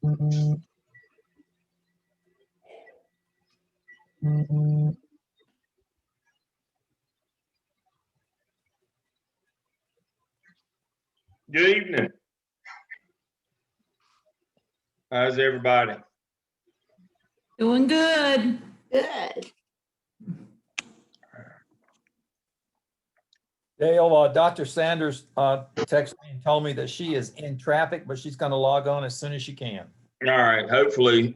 Good evening. How's everybody? Doing good. Good. Dale, Dr. Sanders texted me and told me that she is in traffic, but she's going to log on as soon as she can. All right. Hopefully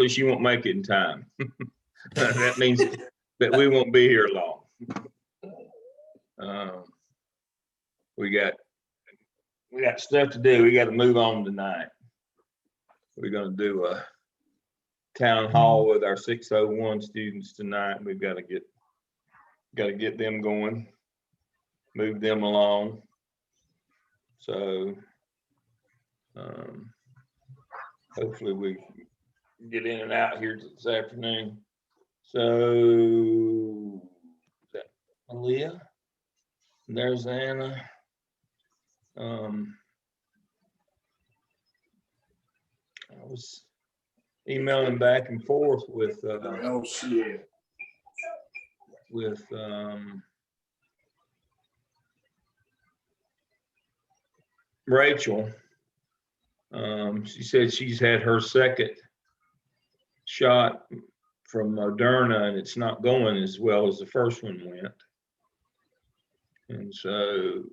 she won't make it in time. That means that we won't be here long. We got stuff to do. We got to move on tonight. We're going to do a town hall with our 601 students tonight. We've got to get them going, move them along. So hopefully we get in and out here this afternoon. So is that Aaliyah? And there's Anna. I was emailing back and forth with Rachel. She said she's had her second shot from Moderna and it's not going as well as the first one went. And so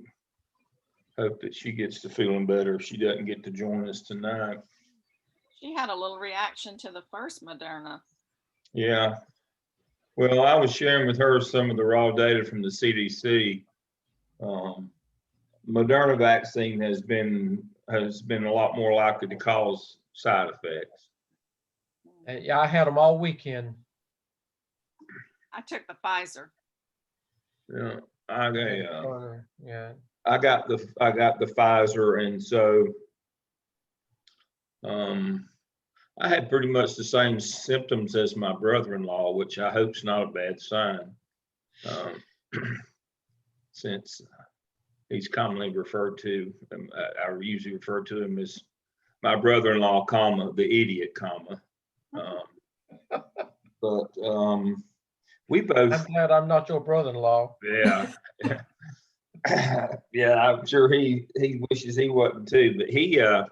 hope that she gets to feeling better if she doesn't get to join us tonight. She had a little reaction to the first Moderna. Yeah. Well, I was sharing with her some of the raw data from the CDC. Moderna vaccine has been a lot more likely to cause side effects. Yeah, I had them all weekend. I took the Pfizer. Yeah, Yeah. I got the Pfizer, and so I had pretty much the same symptoms as my brother-in-law, which I hope is not a bad sign, since he's commonly referred to. I usually refer to him as my brother-in-law, comma the idiot, comma. But we both. I'm glad I'm not your brother-in-law. Yeah. Yeah, I'm sure he wishes he wasn't too, but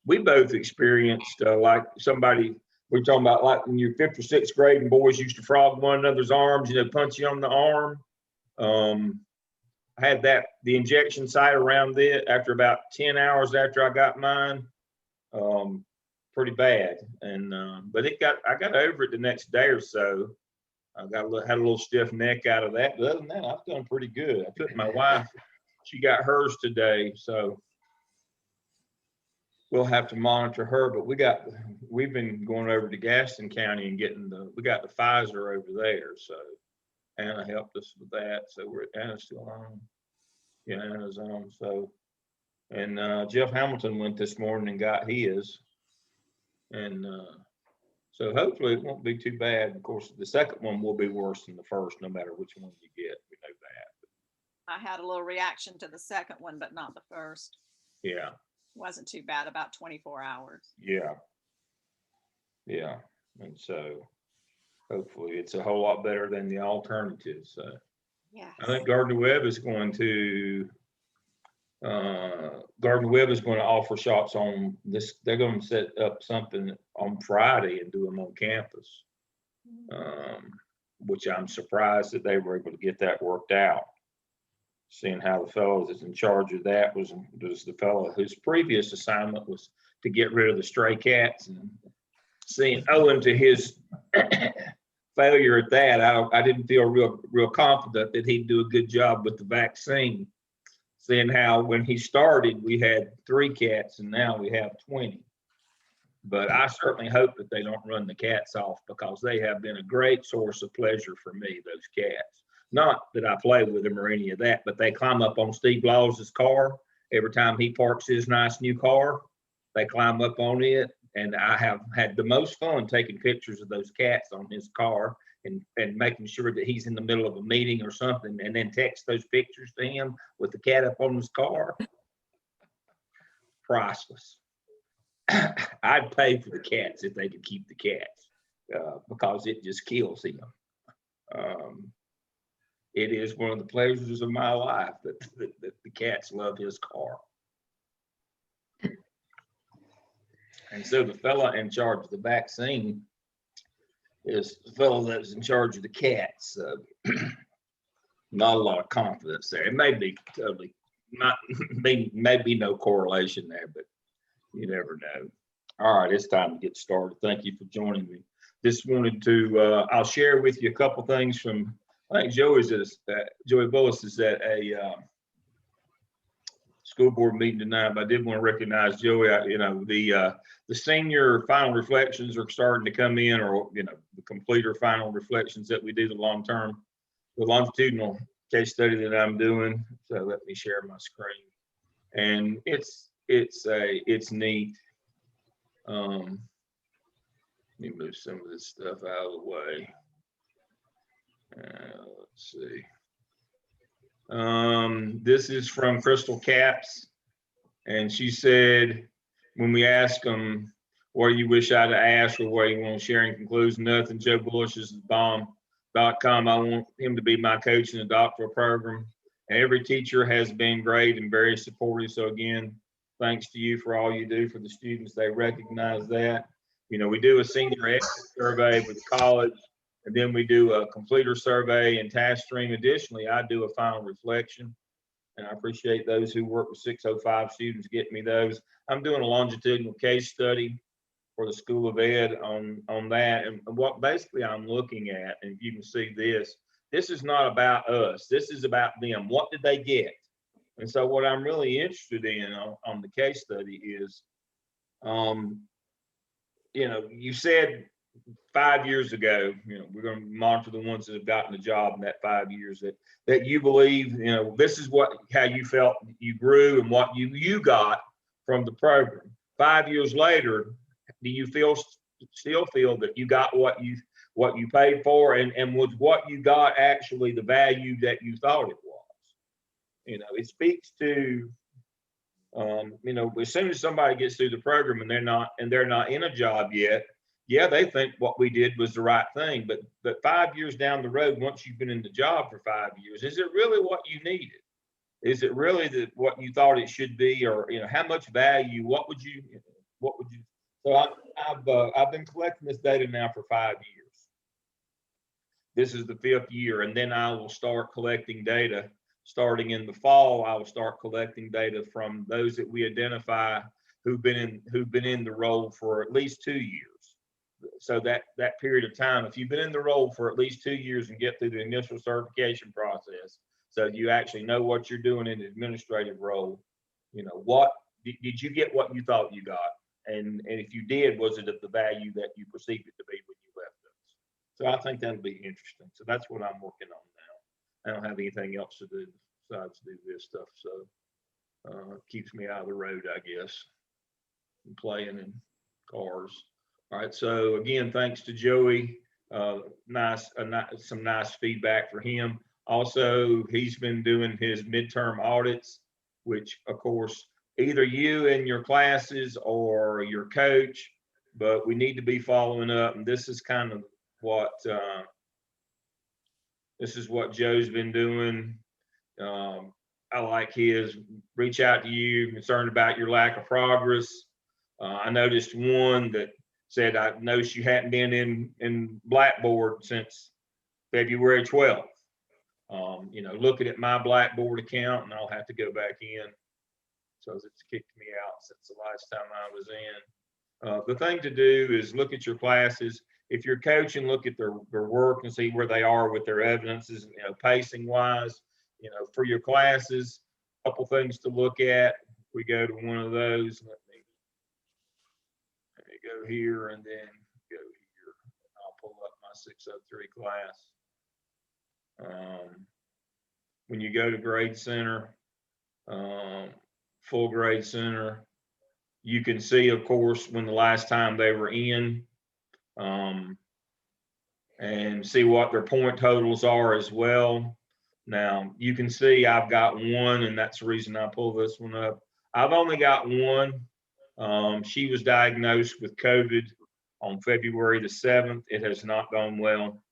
we both experienced like somebody, we're talking about like when you're 5th or 6th grade and boys used to frog one another's arms, punch you on the arm. I had the injection site around it after about 10 hours after I got mine, pretty bad. And, but I got over it the next day or so. I had a little stiff neck out of that. But other than that, I've done pretty good. I took my wife, she got hers today. So we'll have to monitor her, but we've been going over to Gaston County and we got the Pfizer over there. So Anna helped us with that. So Anna's still on. Yeah, Anna's on. So, and Jeff Hamilton went this morning and got his. And so hopefully it won't be too bad. Of course, the second one will be worse than the first, no matter which one you get. We know that. I had a little reaction to the second one, but not the first. Yeah. Wasn't too bad, about 24 hours. Yeah. Yeah. And so hopefully it's a whole lot better than the alternative. So yeah, I think Gardner Webb is going to offer shots on this. They're going to set up something on Friday and do them on campus, which I'm surprised that they were able to get that worked out. Seeing how the fellow that's in charge of that was the fellow whose previous assignment was to get rid of the stray cats, and seeing owing to his failure at that, I didn't feel real confident that he'd do a good job with the vaccine. Seeing how when he started we had 3 cats and now we have 20. But I certainly hope that they don't run the cats off, because they have been a great source of pleasure for me, those cats. Not that I play with them or any of that, but they climb up on Steve Laws's car. Every time he parks his nice new car, they climb up on it. And I have had the most fun taking pictures of those cats on his car and making sure that he's in the middle of a meeting or something, and then text those pictures to him with the cat up on his car. Priceless. I'd pay for the cats if they could keep the cats, because it just kills him. It is one of the pleasures of my life that the cats love his car. And so the fella in charge of the vaccine is the fellow that's in charge of the cats. Not a lot of confidence there. It may be totally not, maybe no correlation there, but you never know. All right, it's time to get started. Thank you for joining me. Just wanted to, I'll share with you a couple things from, I think Joey Bullis is at a school board meeting tonight, but I did want to recognize Joey. The senior final reflections are starting to come in, or, the completer final reflections that we do, the longitudinal case study that I'm doing. So let me share my screen. And it's neat. Let me move some of this stuff out of the way. Let's see. This is from Crystal Caps, and she said, when we ask them, what do you wish I'd asked, or what you want to share in conclusion, nothing. Joe Bullish is bomb.com. I want him to be my coach in the doctoral program. And every teacher has been great and very supportive. So again, thanks to you for all you do for the students. They recognize that. We do a senior exit survey with the college, and then we do a completer survey and task stream. Additionally, I do a final reflection, and I appreciate those who work with 605 students getting me those. I'm doing a longitudinal case study for the School of Ed on that. And what basically I'm looking at, and you can see this is not about us. This is about them. What did they get? And so what I'm really interested in on the case study is, you said 5 years ago, we're going to monitor the ones that have gotten a job in that 5 years, that you believe, this is how you felt you grew and what you got from the program. 5 years later, do you still feel that you got what you paid for, and was what you got actually the value that you thought it was? It speaks to, as soon as somebody gets through the program and they're not in a job yet, yeah, they think what we did was the right thing. But 5 years down the road, once you've been in the job for 5 years, is it really what you needed? Is it really what you thought it should be? Or, how much value, what would you, so I've been collecting this data now for 5 years. This is the 5th year, and then I will start collecting data. Starting in the fall, I will start collecting data from those that we identify who've been in the role for at least 2 years. So that period of time, if you've been in the role for at least 2 years and get through the initial certification process, so you actually know what you're doing in the administrative role, what did you get what you thought you got? And if you did, was it of the value that you perceived it to be when you left us? So I think that'll be interesting. So that's what I'm working on now. I don't have anything else to do besides do this stuff. So it keeps me out of the road, I guess, and playing in cars. All right. So again, thanks to Joey. Some nice feedback for him. Also, he's been doing his midterm audits, which of course, either you and your classes or your coach, but we need to be following up. And this is kind of what Joe's been doing. I like his reach out to you, concerned about your lack of progress. I noticed one that said, I noticed you hadn't been in Blackboard since February 12th. Looking at my Blackboard account, and I'll have to go back in. So it's kicked me out since the last time I was in. The thing to do is look at your classes. If you're coaching, look at their work and see where they are with their evidences, pacing wise, for your classes. A couple things to look at. We go to one of those. Let me go here and then go here. I'll pull up my 603 class. When you go to Grade Center, full Grade Center, you can see, of course, when the last time they were in, and see what their point totals are as well. Now, you can see I've got one, and that's the reason I pull this one up. I've only got one She was diagnosed with COVID on February the 7th. It has not gone well.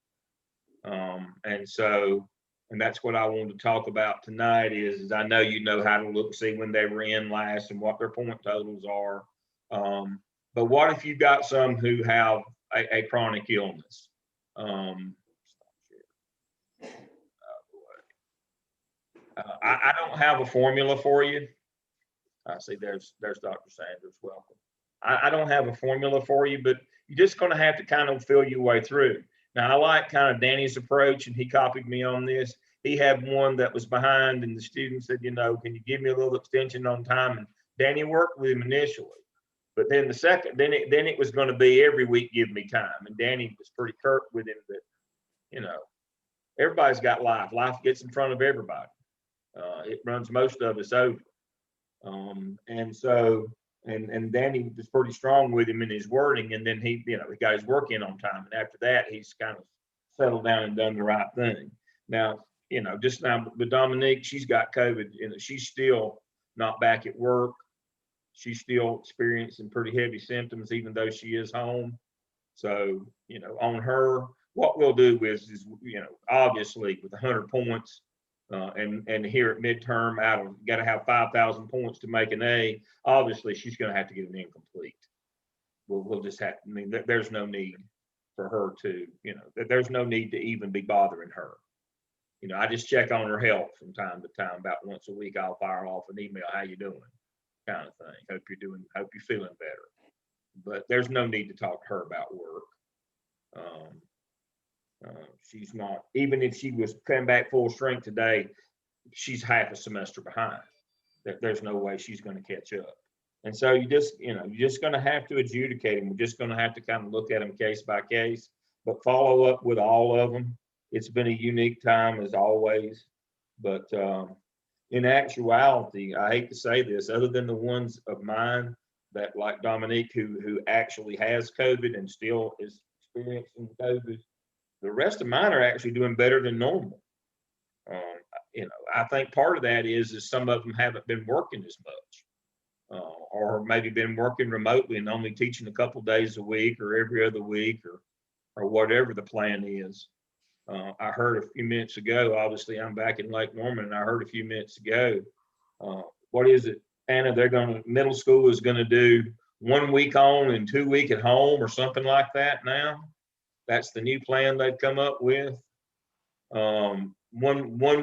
And that's what I wanted to talk about tonight is I know you know how to look, see when they were in last and what their point totals are. But what if you got some who have a chronic illness? I don't have a formula for you. I see there's Dr. Sanders, welcome. I don't have a formula for you, but you're just going to have to kind of feel your way through. Now, I like kind of Danny's approach, and he copied me on this. He had one that was behind, and the student said, you know, can you give me a little extension on time? And Danny worked with him initially, but then then it was going to be every week, give me time. And Danny was pretty curt with him that, you know, everybody's got life. Life gets in front of everybody. It runs most of us over. And Danny was pretty strong with him in his wording, and then he got his work in on time. And after that, he's kind of settled down and done the right thing. Now, just now with Dominique, she's got COVID, and she's still not back at work. She's still experiencing pretty heavy symptoms, even though she is home. So, on her, what we'll do is obviously with 100 points, and here at midterm, got to have 5,000 points to make an A. Obviously, she's going to have to get an incomplete. We'll just have. I mean, there's no need for her to. There's no need to even be bothering her. I just check on her health from time to time. About once a week, I'll fire off an email. How you doing? Kind of thing. Hope you're feeling better. But there's no need to talk to her about work. She's not, even if she was coming back full strength today, she's half a semester behind. There's no way she's going to catch up. And so you're just going to have to adjudicate them. We're just going to have to kind of look at them case by case, but follow up with all of them. It's been a unique time as always, but in actuality, I hate to say this, other than the ones of mine that like Dominique, who actually has COVID and still is experiencing COVID, the rest of mine are actually doing better than normal. I think part of that is some of them haven't been working as much, or maybe been working remotely and only teaching a couple days a week or every other week or whatever the plan is. I heard a few minutes ago, obviously I'm back in Lake Norman, and I heard a few minutes ago, what is it, Anna? Middle school is going to do 1 week on and 2 week at home or something like that now. That's the new plan they've come up with. 1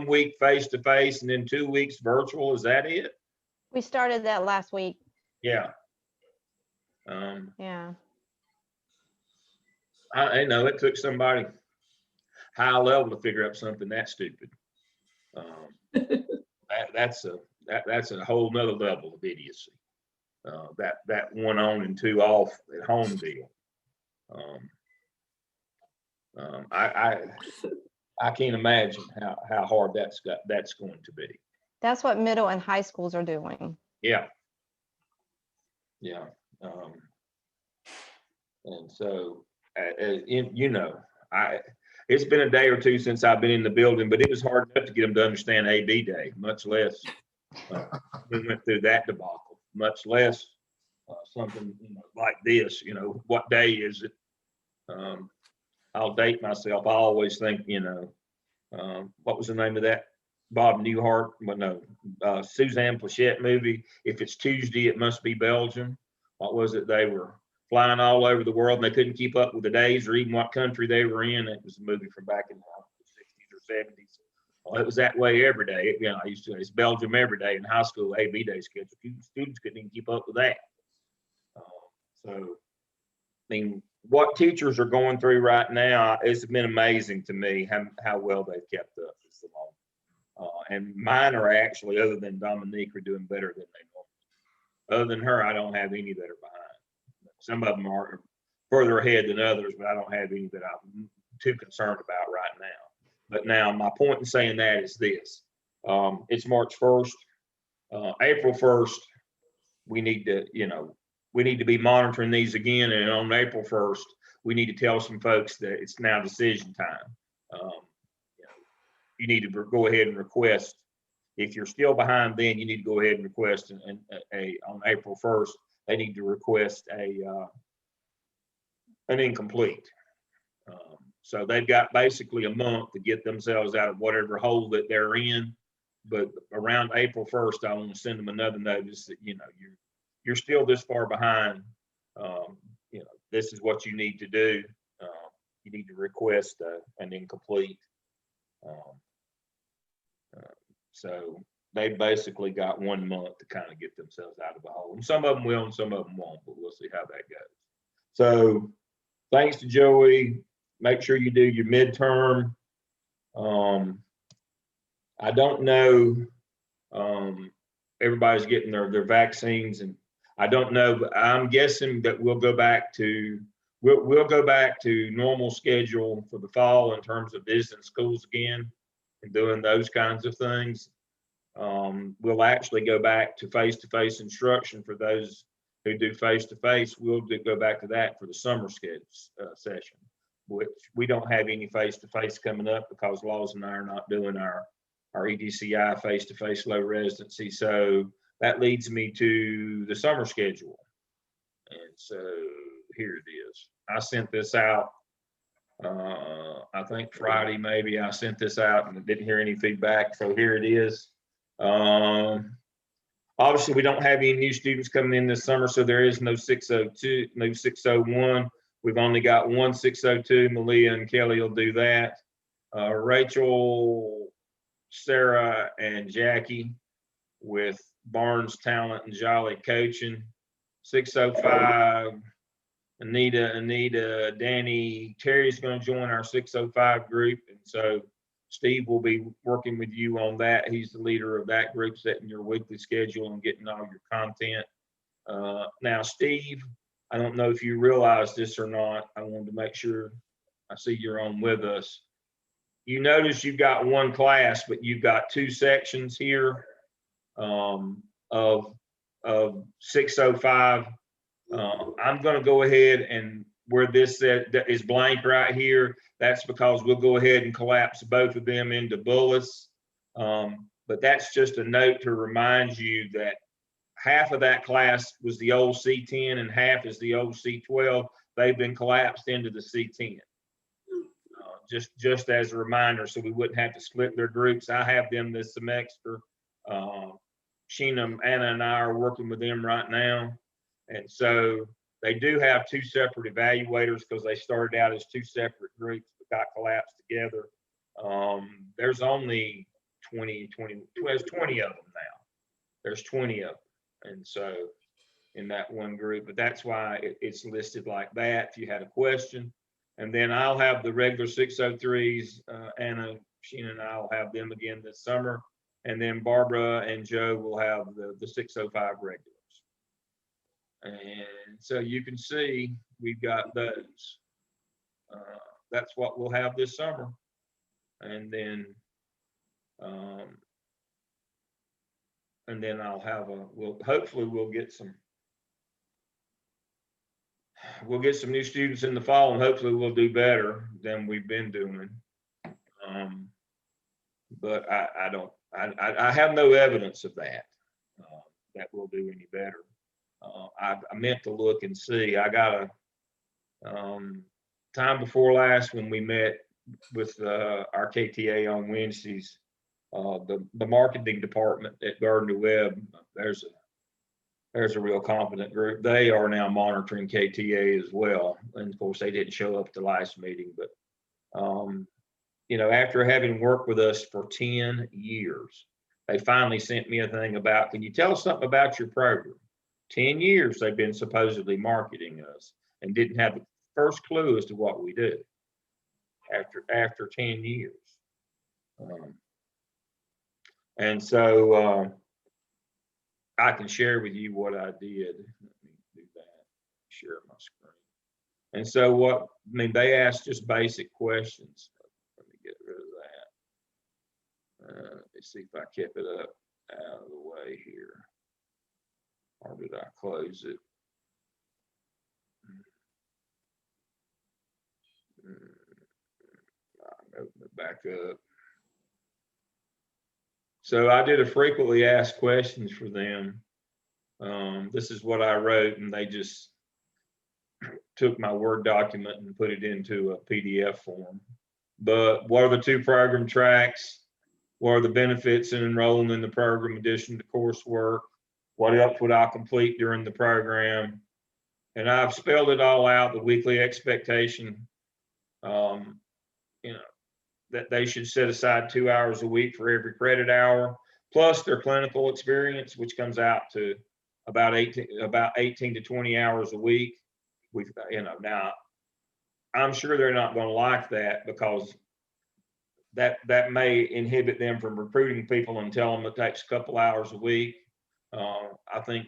week face to face and then 2 weeks virtual. Is that it? We started that last week. Yeah. Yeah. I know it took somebody high level to figure out something that stupid. That's a whole nother level of idiocy. That 1 on and 2 off at home deal. I can't imagine how hard that's going to be. That's what middle and high schools are doing. Yeah. And so, it's been a day or two since I've been in the building, but it was hard enough to get them to understand AB Day, much less we went through that debacle, much less something like this. What day is it? I'll date myself. I always think, what was the name of that Bob Newhart? Well, no, Suzanne Plachette movie. If it's Tuesday, it must be Belgium. What was it? They were flying all over the world and they couldn't keep up with the days or even what country they were in. It was a movie from back in the 60s or 70s. Well, it was that way every day. I used to say it's Belgium every day in high school. AB Day schedule. Students couldn't even keep up with that. So, I mean, what teachers are going through right now, it's been amazing to me how well they've kept up for so long. And mine are actually, other than Dominique, are doing better than they normally. Other than her, I don't have any that are behind. Some of them are further ahead than others, but I don't have any that I'm too concerned about right now. But now my point in saying that is this. It's March 1st. April 1st, we need to be monitoring these again. And on April 1st, we need to tell some folks that it's now decision time. You need to go ahead and request. If you're still behind, then you need to go ahead and request on April 1st they need to request an incomplete. So they've got basically a month to get themselves out of whatever hole that they're in. But around April 1st, I want to send them another notice that, you're still this far behind. This is what you need to do. You need to request an incomplete. So they basically got 1 month to kind of get themselves out of the hole. And some of them will and some of them won't, but we'll see how that goes. So thanks to Joey. Make sure you do your midterm. I don't know. Everybody's getting their vaccines, and I don't know, but I'm guessing that we'll go back to normal schedule for the fall in terms of visiting schools again and doing those kinds of things. We'll actually go back to face-to-face instruction for those who do face-to-face. We'll go back to that for the summer session, which we don't have any face-to-face coming up because Laws and I are not doing our EDCI face-to-face low residency. So that leads me to the summer schedule. And so here it is. I sent this out, I think Friday, maybe I sent this out and didn't hear any feedback. So here it is. Obviously we don't have any new students coming in this summer, so there is no 602, no 601. We've only got one 602. Malia and Kelly will do that. Rachel, Sarah, and Jackie with Barnes Talent and Jolly coaching. 605, Anita, Danny, Terry's going to join our 605 group. And so Steve will be working with you on that. He's the leader of that group, setting your weekly schedule and getting all your content. Now, Steve, I don't know if you realize this or not. I wanted to make sure I see you're on with us. You notice you've got one class, but you've got two sections here of 605. I'm going to go ahead and where this is blank right here, that's because we'll go ahead and collapse both of them into bullets. But that's just a note to remind you that half of that class was the old C10 and half is the old C12. They've been collapsed into the C10. Just as a reminder, so we wouldn't have to split their groups. I have them this semester. Sheena, Anna, and I are working with them right now. And so they do have two separate evaluators because they started out as two separate groups but got collapsed together. There's only 20 of them now. There's 20 of them. And so in that one group, but that's why it's listed like that if you had a question. And then I'll have the regular 603s, Anna, Sheena, and I'll have them again this summer. And then Barbara and Joe will have the 605 regulars. And so you can see we've got those. That's what we'll have this summer. And then I'll have hopefully we'll get some new students in the fall, and hopefully we'll do better than we've been doing. But I have no evidence of that we'll do any better. I meant to look and see. I got a time before last when we met with our KTA on Wednesdays, the marketing department at Gardner Webb, there's a real competent group. They are now monitoring KTA as well. And of course they didn't show up at the last meeting, but after having worked with us for 10 years, they finally sent me a thing about, can you tell us something about your program? 10 years they've been supposedly marketing us and didn't have the first clue as to what we do after 10 years. And so I can share with you what I did. Let me do that, share my screen. And so they asked just basic questions. Let me get rid of that. Let me see if I kept it up out of the way here. Or did I close it? I'll open it back up. So I did a frequently asked questions for them. This is what I wrote, and they just took my Word document and put it into a PDF form. But what are the two program tracks? What are the benefits in enrolling in the program in addition to coursework? What else would I complete during the program? And I've spelled it all out, the weekly expectation, you know, that they should set aside 2 hours a week for every credit hour, plus their clinical experience, which comes out to about 18 to 20 hours a week. We've, now I'm sure they're not going to like that, because that may inhibit them from recruiting people and tell them it takes a couple hours a week. I think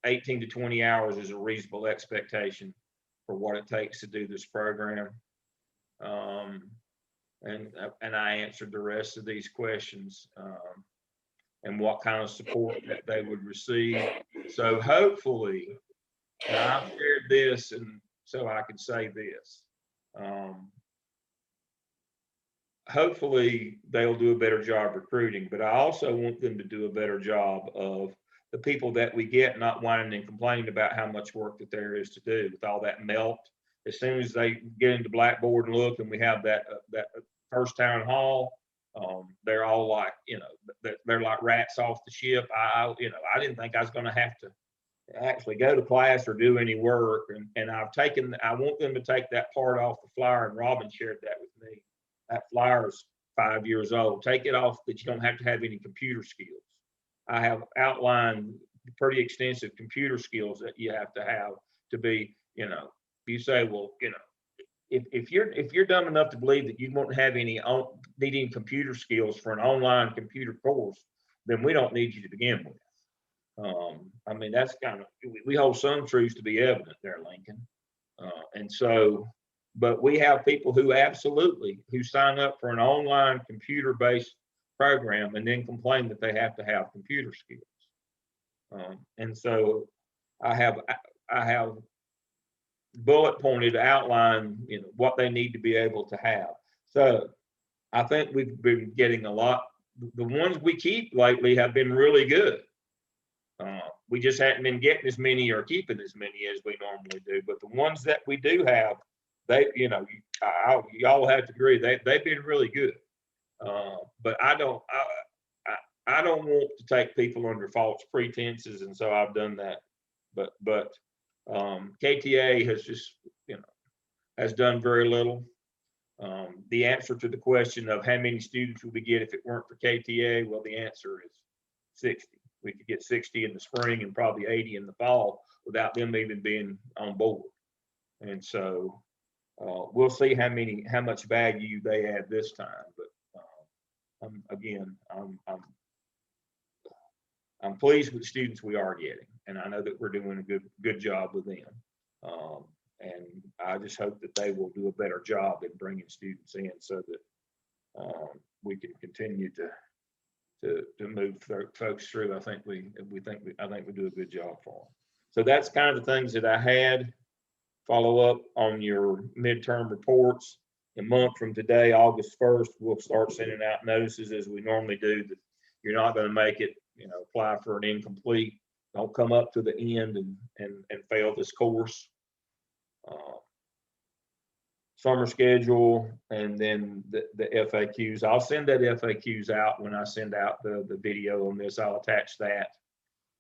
18 to 20 hours is a reasonable expectation for what it takes to do this program. And I answered the rest of these questions, and what kind of support that they would receive. So hopefully, and I've shared this, and so I can say this. Hopefully they'll do a better job recruiting, but I also want them to do a better job of the people that we get not whining and complaining about how much work that there is to do with all that melt. As soon as they get into Blackboard and look, and we have that first town hall, they're all like, they're like rats off the ship. I didn't think I was going to have to actually go to class or do any work, and I want them to take that part off the flyer, and Robin shared that with me. That flyer's 5 years old. Take it off, that you don't have to have any computer skills. I have outlined pretty extensive computer skills that you have to be, you say, well, if you're dumb enough to believe that you won't have any needing computer skills for an online computer course, then we don't need you to begin with. I mean, that's we hold some truths to be evident there, Lincoln. And so, but we have people who sign up for an online computer-based program and then complain that they have to have computer skills. And so I have bullet pointed outline, what they need to be able to have. So I think we've been getting a lot. The ones we keep lately have been really good. We just hadn't been getting as many or keeping as many as we normally do. But the ones that we do have, y'all have to agree, they've been really good. But I don't want to take people under false pretenses, and so I've done that. But KTA has just, has done very little. The answer to the question of how many students would we get if it weren't for KTA, well, the answer is 60. We could get 60 in the spring and probably 80 in the fall without them even being on board. And so we'll see how much value they add this time. But I'm pleased with the students we are getting, and I know that we're doing a good job with them. And I just hope that they will do a better job in bringing students in, so that we can continue to move folks through. I think we do a good job for them. So that's kind of the things that I had. Follow up on your midterm reports. A month from today, August 1st, we'll start sending out notices as we normally do that you're not going to make it. Apply for an incomplete. Don't come up to the end and fail this course. Summer schedule, and then the FAQs. I'll send that FAQs out when I send out the video on this. I'll attach that.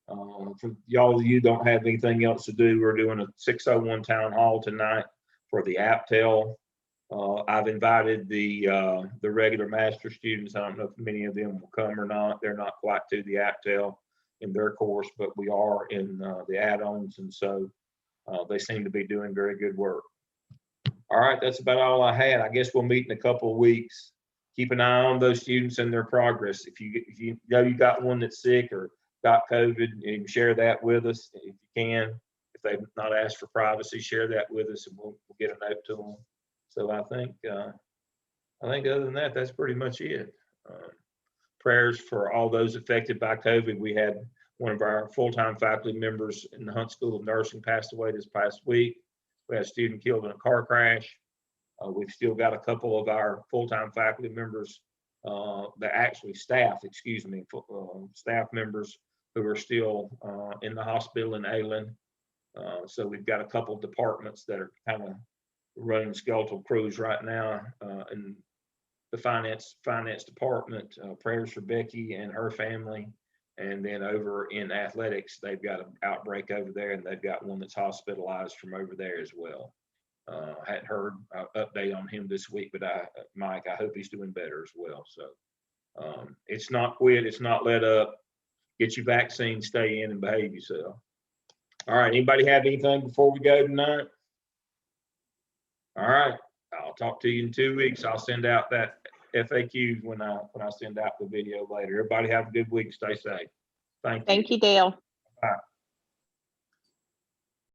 For y'all of you don't have anything else to do, we're doing a 601 town hall tonight for the APTEL. I've invited the regular master students. I don't know if many of them will come or not. They're not quite to the APTEL in their course, but we are in the add-ons, and so they seem to be doing very good work. All right, that's about all I had. I guess we'll meet in a couple of weeks. Keep an eye on those students and their progress. If you know you got one that's sick or got COVID, you can share that with us if you can. If they've not asked for privacy, share that with us, and we'll get a note to them. So I think other than that, that's pretty much it. Prayers for all those affected by COVID. We had one of our full-time faculty members in the Hunt School of Nursing passed away this past week. We had a student killed in a car crash. We've still got a couple of our full-time faculty members, staff members who are still in the hospital in Aylen. So we've got a couple departments that are kind of running skeletal crews right now in the finance department. Prayers for Becky and her family. And then over in athletics, they've got an outbreak over there, and they've got one that's hospitalized from over there as well. Hadn't heard an update on him this week, but Mike, I hope he's doing better as well. So it's not quit, it's not let up. Get your vaccine, stay in, and behave yourself. All right, anybody have anything before we go tonight? All right, I'll talk to you in 2 weeks. I'll send out that FAQ when I send out the video later. Everybody have a good week. Stay safe. Thank you. Thank you, Dale. Bye.